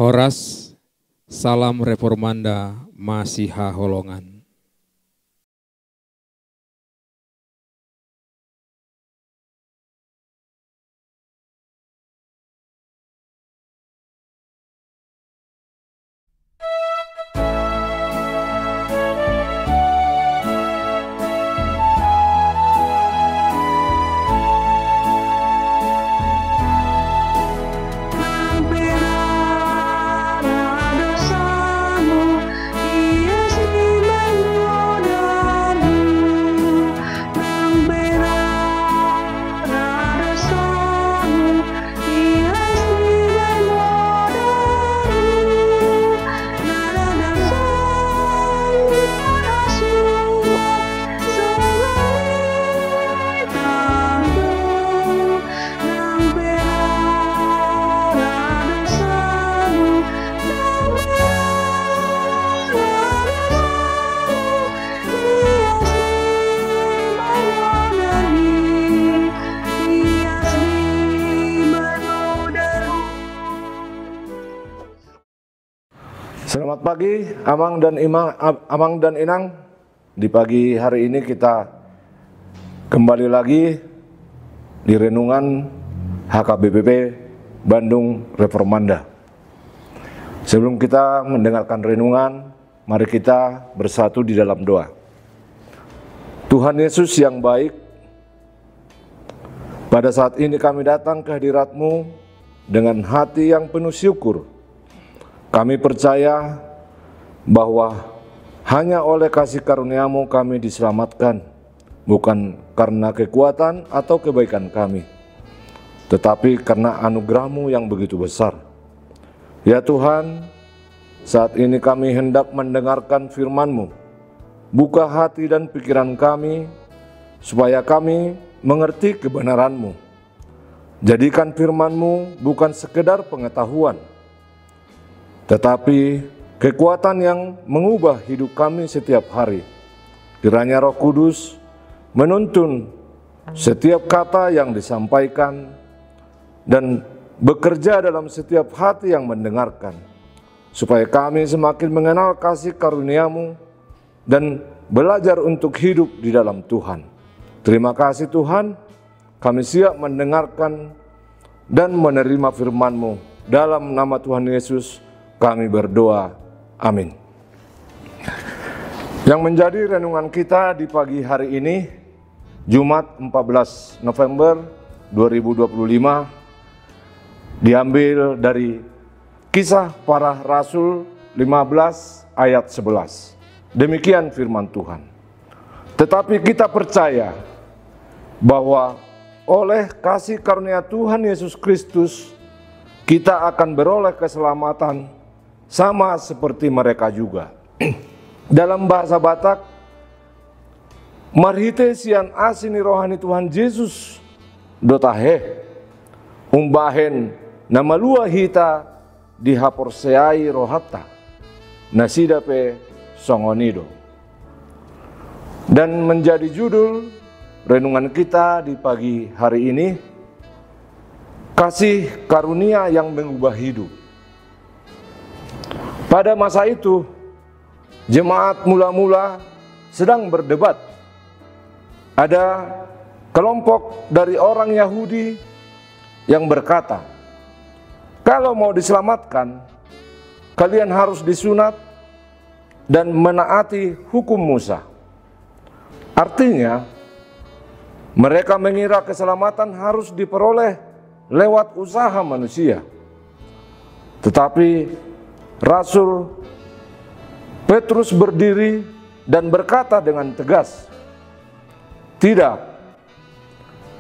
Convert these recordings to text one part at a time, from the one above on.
Horas, Salam Reformanda, Masiha Holongan. Selamat pagi, Amang dan Inang. Di pagi hari ini kita kembali lagi di renungan HKBPP Bandung Reformanda. Sebelum kita mendengarkan renungan, mari kita bersatu di dalam doa. Tuhan Yesus yang baik, pada saat ini kami datang ke hadirat-Mu dengan hati yang penuh syukur. Kami percaya bahwa hanya oleh kasih karunia-Mu kami diselamatkan, bukan karena kekuatan atau kebaikan kami, tetapi karena anugerah-Mu yang begitu besar. Ya Tuhan, saat ini kami hendak mendengarkan firman-Mu. Buka hati dan pikiran kami, supaya kami mengerti kebenaran-Mu. Jadikan firman-Mu bukan sekedar pengetahuan, tetapi kekuatan yang mengubah hidup kami setiap hari. Kiranya Roh Kudus menuntun setiap kata yang disampaikan dan bekerja dalam setiap hati yang mendengarkan, supaya kami semakin mengenal kasih karunia-Mu dan belajar untuk hidup di dalam Tuhan. Terima kasih Tuhan, kami siap mendengarkan dan menerima firman-Mu. Dalam nama Tuhan Yesus kami berdoa, amin. Yang menjadi renungan kita di pagi hari ini, Jumat 14 November 2025, diambil dari Kisah Para Rasul 15 ayat 11. Demikian firman Tuhan. Tetapi kita percaya bahwa oleh kasih karunia Tuhan Yesus Kristus, kita akan beroleh keselamatan sama seperti mereka juga. Dalam bahasa Batak, marhite sian asini rohani Tuhan Yesus dotahe umbahen nama lua hita dihaporseai rohata nasidape songonido. Dan menjadi judul renungan kita di pagi hari ini, kasih karunia yang mengubah hidup. Pada masa itu, jemaat mula-mula sedang berdebat. Ada kelompok dari orang Yahudi yang berkata, kalau mau diselamatkan, kalian harus disunat dan menaati hukum Musa. Artinya, mereka mengira keselamatan harus diperoleh lewat usaha manusia. Tetapi Rasul Petrus berdiri dan berkata dengan tegas, tidak,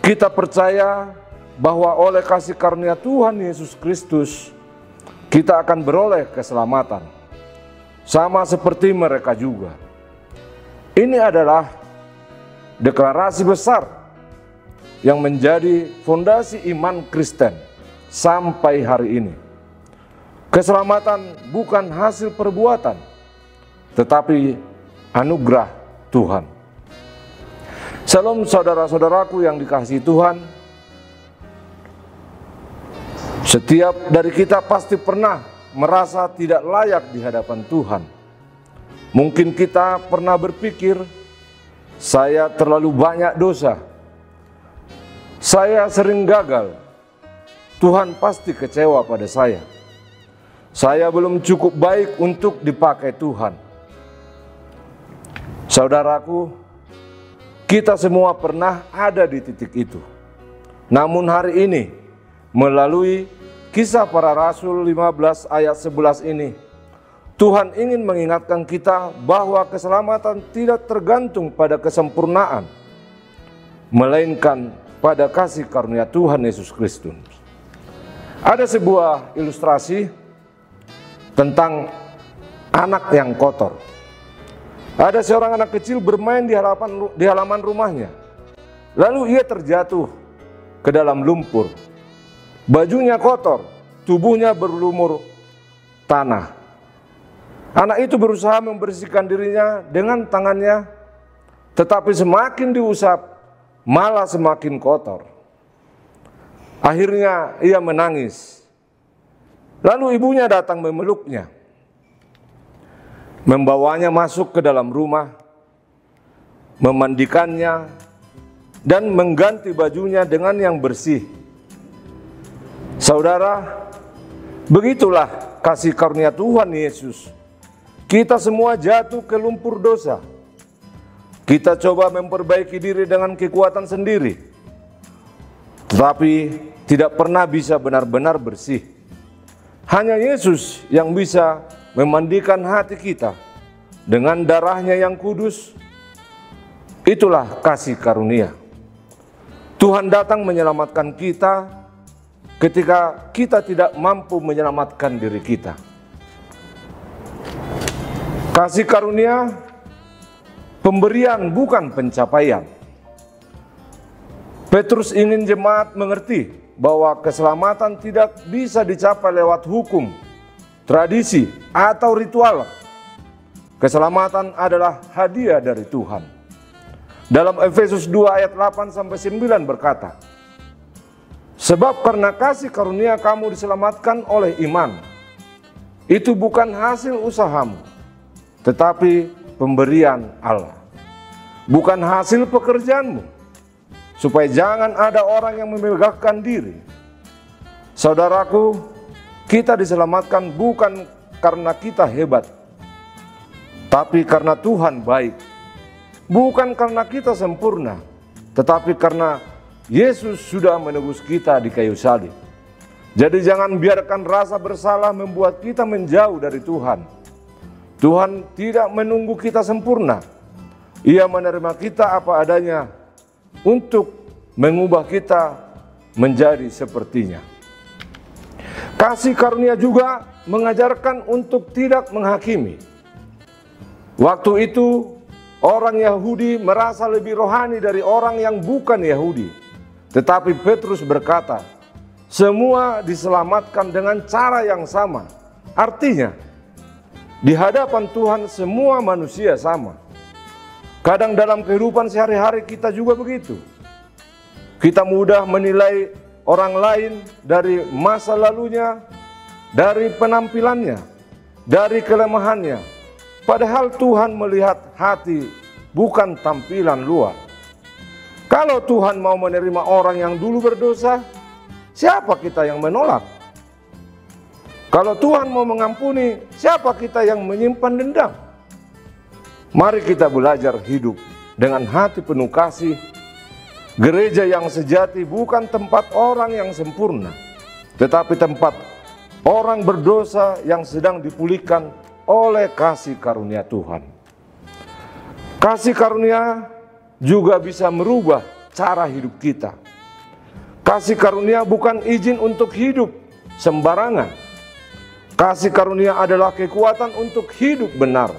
kita percaya bahwa oleh kasih karunia Tuhan Yesus Kristus, kita akan beroleh keselamatan, sama seperti mereka juga. Ini adalah deklarasi besar yang menjadi fondasi iman Kristen sampai hari ini. Keselamatan bukan hasil perbuatan, tetapi anugerah Tuhan. Shalom saudara-saudaraku yang dikasihi Tuhan. Setiap dari kita pasti pernah merasa tidak layak di hadapan Tuhan. Mungkin kita pernah berpikir, saya terlalu banyak dosa, saya sering gagal, Tuhan pasti kecewa pada saya belum cukup baik untuk dipakai Tuhan. Saudaraku, kita semua pernah ada di titik itu. Namun hari ini, melalui Kisah Para Rasul 15 ayat 11 ini, Tuhan ingin mengingatkan kita bahwa keselamatan tidak tergantung pada kesempurnaan, melainkan pada kasih karunia Tuhan Yesus Kristus. Ada sebuah ilustrasi tentang anak yang kotor. Ada seorang anak kecil bermain di halaman rumahnya. Lalu ia terjatuh ke dalam lumpur. Bajunya kotor, tubuhnya berlumur tanah. Anak itu berusaha membersihkan dirinya dengan tangannya, tetapi semakin diusap, malah semakin kotor. Akhirnya ia menangis. Lalu ibunya datang memeluknya, membawanya masuk ke dalam rumah, memandikannya, dan mengganti bajunya dengan yang bersih. Saudara, begitulah kasih karunia Tuhan Yesus. Kita semua jatuh ke lumpur dosa. Kita coba memperbaiki diri dengan kekuatan sendiri, tetapi tidak pernah bisa benar-benar bersih. Hanya Yesus yang bisa memandikan hati kita dengan darahnya yang kudus. Itulah kasih karunia. Tuhan datang menyelamatkan kita ketika kita tidak mampu menyelamatkan diri kita. Kasih karunia pemberian, bukan pencapaian. Petrus ingin jemaat mengerti bahwa keselamatan tidak bisa dicapai lewat hukum, tradisi, atau ritual. Keselamatan adalah hadiah dari Tuhan. Dalam Efesus 2 ayat 8-9 berkata, sebab karena kasih karunia kamu diselamatkan oleh iman. Itu bukan hasil usahamu, tetapi pemberian Allah. Bukan hasil pekerjaanmu, supaya jangan ada orang yang memegahkan diri. Saudaraku, kita diselamatkan bukan karena kita hebat, tapi karena Tuhan baik. Bukan karena kita sempurna, tetapi karena Yesus sudah menebus kita di kayu salib. Jadi jangan biarkan rasa bersalah membuat kita menjauh dari Tuhan. Tuhan tidak menunggu kita sempurna. Ia menerima kita apa adanya untuk mengubah kita menjadi sepertinya. Kasih karunia juga mengajarkan untuk tidak menghakimi. Waktu itu orang Yahudi merasa lebih rohani dari orang yang bukan Yahudi. Tetapi Petrus berkata, semua diselamatkan dengan cara yang sama. Artinya, di hadapan Tuhan semua manusia sama. Kadang dalam kehidupan sehari-hari kita juga begitu. Kita mudah menilai orang lain dari masa lalunya, dari penampilannya, dari kelemahannya. Padahal Tuhan melihat hati, bukan tampilan luar. Kalau Tuhan mau menerima orang yang dulu berdosa, siapa kita yang menolak? Kalau Tuhan mau mengampuni, siapa kita yang menyimpan dendam? Mari kita belajar hidup dengan hati penuh kasih. Gereja yang sejati bukan tempat orang yang sempurna, tetapi tempat orang berdosa yang sedang dipulihkan oleh kasih karunia Tuhan. Kasih karunia juga bisa merubah cara hidup kita. Kasih karunia bukan izin untuk hidup sembarangan. Kasih karunia adalah kekuatan untuk hidup benar.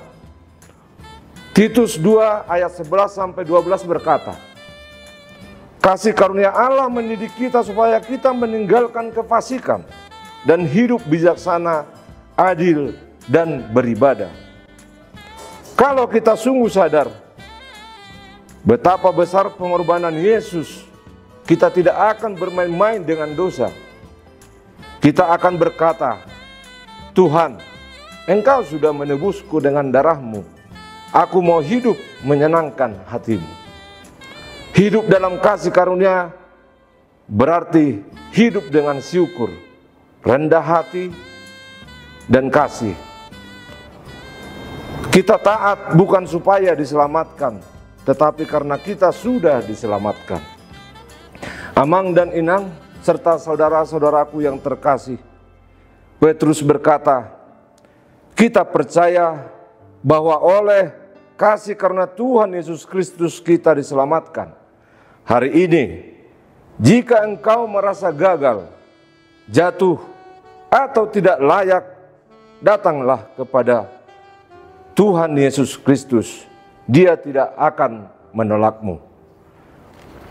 Titus 2 ayat 11-12 berkata, kasih karunia Allah mendidik kita supaya kita meninggalkan kefasikan dan hidup bijaksana, adil, dan beribadah. Kalau kita sungguh sadar betapa besar pengorbanan Yesus, kita tidak akan bermain-main dengan dosa. Kita akan berkata, Tuhan, Engkau sudah menebusku dengan darah-Mu. Aku mau hidup menyenangkan hati-Mu. Hidup dalam kasih karunia berarti hidup dengan syukur, rendah hati, dan kasih. Kita taat bukan supaya diselamatkan, tetapi karena kita sudah diselamatkan. Amang dan Inang, serta saudara-saudaraku yang terkasih, Petrus berkata, kita percaya bahwa oleh kasih karena Tuhan Yesus Kristus kita diselamatkan. Hari ini, jika engkau merasa gagal, jatuh, atau tidak layak, datanglah kepada Tuhan Yesus Kristus. Dia tidak akan menolakmu.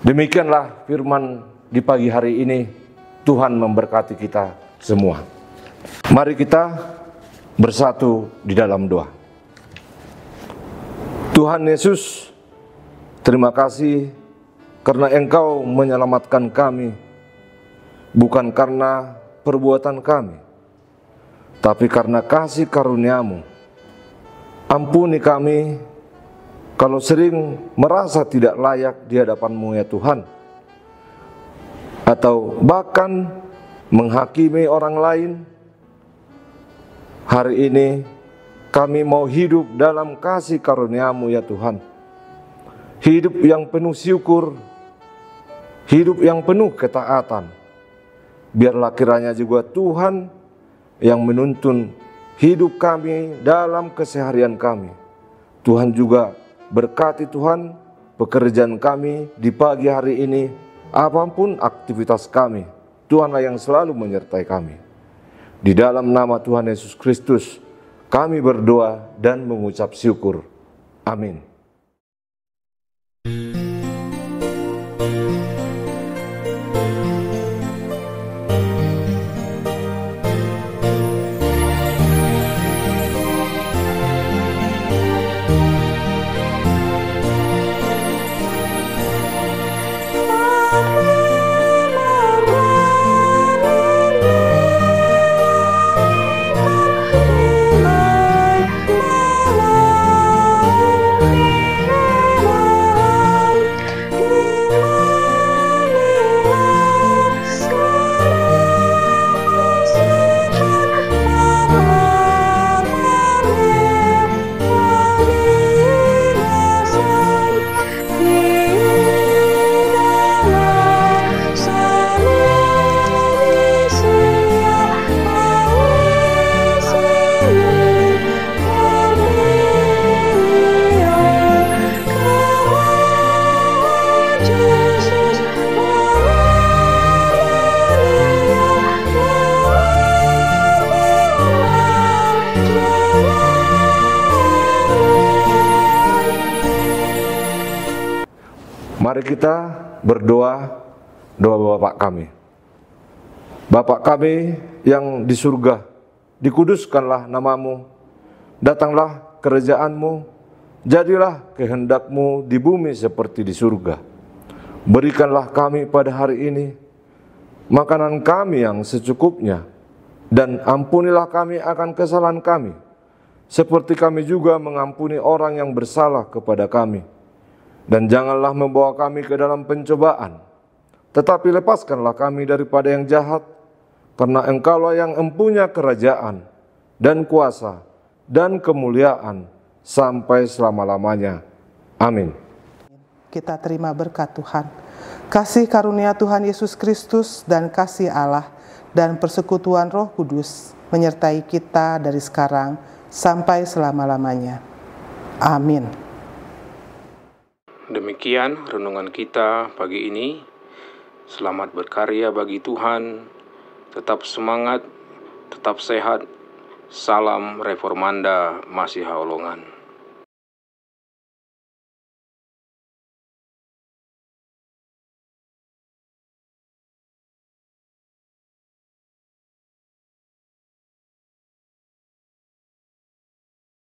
Demikianlah firman di pagi hari ini. Tuhan memberkati kita semua. Mari kita bersatu di dalam doa. Tuhan Yesus, terima kasih karena Engkau menyelamatkan kami, bukan karena perbuatan kami, tapi karena kasih karunia-Mu. Ampuni kami kalau sering merasa tidak layak di hadapan-Mu ya Tuhan, atau bahkan menghakimi orang lain. Hari ini kami mau hidup dalam kasih karunia-Mu ya Tuhan. Hidup yang penuh syukur, hidup yang penuh ketaatan. Biarlah kiranya juga Tuhan yang menuntun hidup kami dalam keseharian kami. Tuhan juga berkati Tuhan pekerjaan kami di pagi hari ini, apapun aktivitas kami, Tuhanlah yang selalu menyertai kami. Di dalam nama Tuhan Yesus Kristus, kami berdoa dan mengucap syukur. Amin. Mari kita berdoa doa Bapa kami. Bapa kami yang di surga, dikuduskanlah nama-Mu, datanglah kerajaan-Mu, jadilah kehendak-Mu di bumi seperti di surga. Berikanlah kami pada hari ini makanan kami yang secukupnya, dan ampunilah kami akan kesalahan kami, seperti kami juga mengampuni orang yang bersalah kepada kami. Dan janganlah membawa kami ke dalam pencobaan, tetapi lepaskanlah kami daripada yang jahat, karena Engkaulah yang empunya kerajaan, dan kuasa, dan kemuliaan, sampai selama-lamanya. Amin. Kita terima berkat Tuhan. Kasih karunia Tuhan Yesus Kristus dan kasih Allah dan persekutuan Roh Kudus menyertai kita dari sekarang sampai selama-lamanya. Amin. Demikian renungan kita pagi ini. Selamat berkarya bagi Tuhan. Tetap semangat, tetap sehat. Salam Reformanda Masiha Holongan.